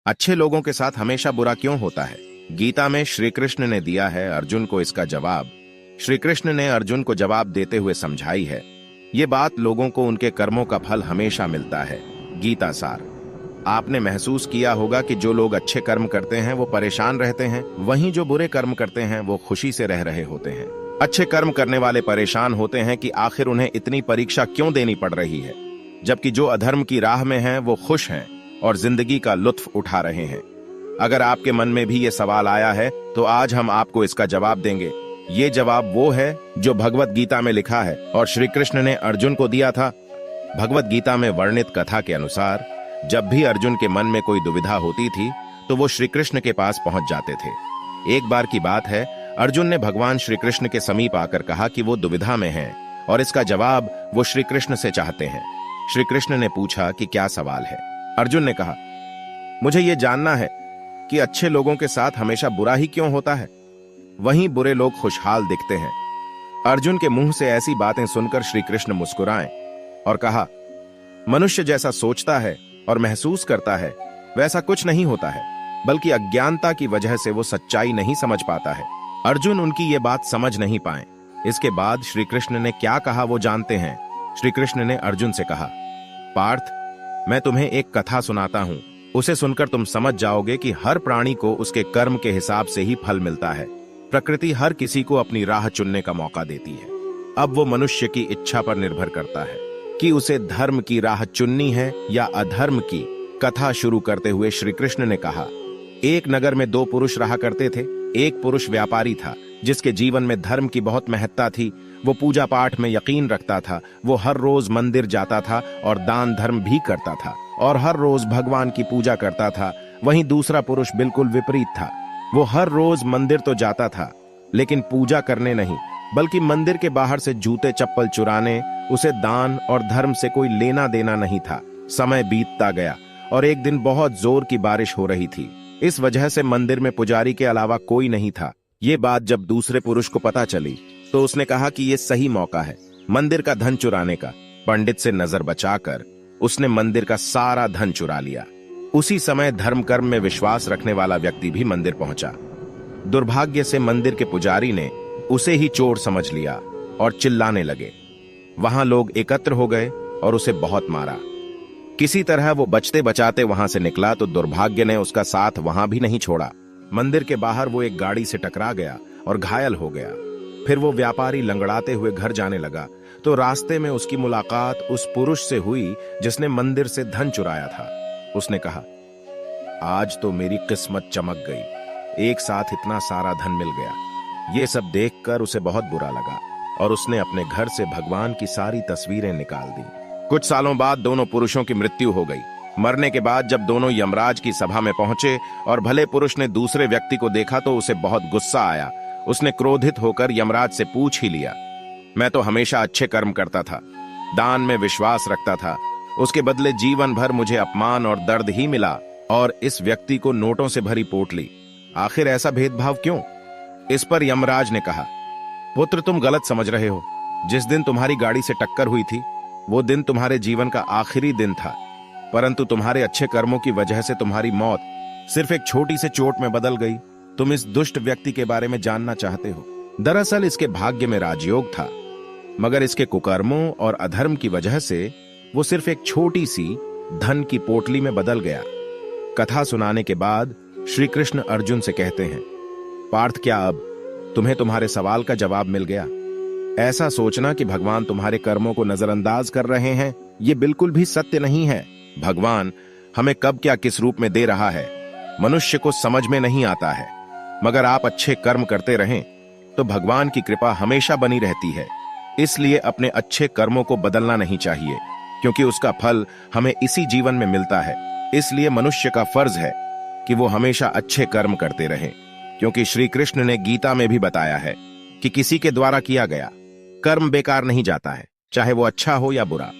अच्छे लोगों के साथ हमेशा बुरा क्यों होता है? गीता में श्री कृष्ण ने दिया है अर्जुन को इसका जवाब। श्री कृष्ण ने अर्जुन को जवाब देते हुए समझाई है ये बात लोगों को उनके कर्मों का फल हमेशा मिलता है। गीता सार। आपने महसूस किया होगा कि जो लोग अच्छे कर्म करते हैं वो परेशान रहते हैं, वहीं जो बुरे कर्म करते हैं वो खुशी से रह रहे होते हैं। अच्छे कर्म करने वाले परेशान होते हैं कि आखिर उन्हें इतनी परीक्षा क्यों देनी पड़ रही है, जबकि जो अधर्म की राह में हैं वो खुश हैं और जिंदगी का लुत्फ उठा रहे हैं। अगर आपके मन में भी ये सवाल आया है तो आज हम आपको इसका जवाब देंगे। ये जवाब वो है जो भगवत गीता में लिखा है और श्री कृष्ण ने अर्जुन को दिया था। भगवत गीता में वर्णित कथा के अनुसार जब भी अर्जुन के मन में कोई दुविधा होती थी तो वो श्री कृष्ण के पास पहुंच जाते थे। एक बार की बात है, अर्जुन ने भगवान श्री कृष्ण के समीप आकर कहा कि वो दुविधा में हैं और इसका जवाब वो श्री कृष्ण से चाहते हैं। श्री कृष्ण ने पूछा कि क्या सवाल है? अर्जुन ने कहा, मुझे ये जानना है कि अच्छे लोगों के साथ हमेशा बुरा ही क्यों होता है, वहीं बुरे लोग खुशहाल दिखते हैं। अर्जुन के मुंह से ऐसी बातें सुनकर श्री कृष्ण मुस्कुराए और कहा, मनुष्य जैसा सोचता है और महसूस करता है वैसा कुछ नहीं होता है, बल्कि अज्ञानता की वजह से वो सच्चाई नहीं समझ पाता है। अर्जुन उनकी ये बात समझ नहीं पाए। इसके बाद श्री कृष्ण ने क्या कहा वो जानते हैं। श्री कृष्ण ने अर्जुन से कहा, पार्थ, मैं तुम्हें एक कथा सुनाता हूं, उसे सुनकर तुम समझ जाओगे कि हर प्राणी को उसके कर्म के हिसाब से ही फल मिलता है। प्रकृति हर किसी को अपनी राह चुनने का मौका देती है। अब वो मनुष्य की इच्छा पर निर्भर करता है कि उसे धर्म की राह चुननी है या अधर्म की। कथा शुरू करते हुए श्री कृष्ण ने कहा, एक नगर में दो पुरुष रहा करते थे। एक पुरुष व्यापारी था जिसके जीवन में धर्म की बहुत महत्ता थी। वो पूजा पाठ में यकीन रखता था। वो हर रोज मंदिर जाता था और दान धर्म भी करता था और हर रोज भगवान की पूजा करता था। वहीं दूसरा पुरुष बिल्कुल विपरीत था। वो हर रोज मंदिर तो जाता था लेकिन पूजा करने नहीं, बल्कि मंदिर के बाहर से जूते चप्पल चुराने। उसे दान और धर्म से कोई लेना देना नहीं था। समय बीतता गया और एक दिन बहुत जोर की बारिश हो रही थी। इस वजह से मंदिर में पुजारी के अलावा कोई नहीं था। ये बात जब दूसरे पुरुष को पता चली तो उसने कहा कि ये सही मौका है मंदिर का धन चुराने का। पंडित से नजर बचाकर उसने मंदिर का सारा धन चुरा लिया। उसी समय धर्म कर्म में विश्वास रखने वाला व्यक्ति भी मंदिर पहुंचा। दुर्भाग्य से मंदिर के पुजारी ने उसे ही चोर समझ लिया और चिल्लाने लगे। वहां लोग एकत्र हो गए और उसे बहुत मारा। किसी तरह वो बचते बचाते वहां से निकला तो दुर्भाग्य ने उसका साथ वहां भी नहीं छोड़ा। मंदिर के बाहर वो एक गाड़ी से टकरा गया और घायल हो गया। फिर वो व्यापारी लंगड़ाते हुए घर जाने लगा तो रास्ते में उसकी मुलाकात उस पुरुष से हुई जिसने मंदिर से धन चुराया था। उसने कहा, आज तो मेरी किस्मत चमक गई, एक साथ इतना सारा धन मिल गया। ये सब देखकर उसे बहुत बुरा लगा और उसने अपने घर से भगवान की सारी तस्वीरें निकाल दी। कुछ सालों बाद दोनों पुरुषों की मृत्यु हो गई। मरने के बाद जब दोनों यमराज की सभा में पहुंचे और भले पुरुष ने दूसरे व्यक्ति को देखा तो उसे बहुत गुस्सा आया। उसने क्रोधित होकर यमराज से पूछ ही लिया, मैं तो हमेशा अच्छे कर्म करता था, दान में विश्वास रखता था, उसके बदले जीवन भर मुझे अपमान और दर्द ही मिला और इस व्यक्ति को नोटों से भरी पोटली। आखिर ऐसा भेदभाव क्यों? इस पर यमराज ने कहा, पुत्र, तुम गलत समझ रहे हो। जिस दिन तुम्हारी गाड़ी से टक्कर हुई थी वो दिन तुम्हारे जीवन का आखिरी दिन था, परंतु तुम्हारे अच्छे कर्मों की वजह से तुम्हारी मौत सिर्फ एक छोटी से चोट में बदल गई। तुम इस दुष्ट व्यक्ति के बारे में जानना चाहते हो। दरअसल इसके भाग्य में राजयोग था, मगर इसके कुकर्मों और अधर्म की वजह से वो सिर्फ एक छोटी सी धन की पोटली में बदल गया। कथा सुनाने के बाद श्री कृष्ण अर्जुन से कहते हैं, पार्थ, क्या अब तुम्हें तुम्हारे सवाल का जवाब मिल गया? ऐसा सोचना कि भगवान तुम्हारे कर्मों को नजरअंदाज कर रहे हैं, ये बिल्कुल भी सत्य नहीं है। भगवान हमें कब क्या किस रूप में दे रहा है मनुष्य को समझ में नहीं आता है, मगर आप अच्छे कर्म करते रहें तो भगवान की कृपा हमेशा बनी रहती है। इसलिए अपने अच्छे कर्मों को बदलना नहीं चाहिए, क्योंकि उसका फल हमें इसी जीवन में मिलता है। इसलिए मनुष्य का फर्ज है कि वो हमेशा अच्छे कर्म करते रहें, क्योंकि श्री कृष्ण ने गीता में भी बताया है कि किसी के द्वारा किया गया कर्म बेकार नहीं जाता है, चाहे वो अच्छा हो या बुरा।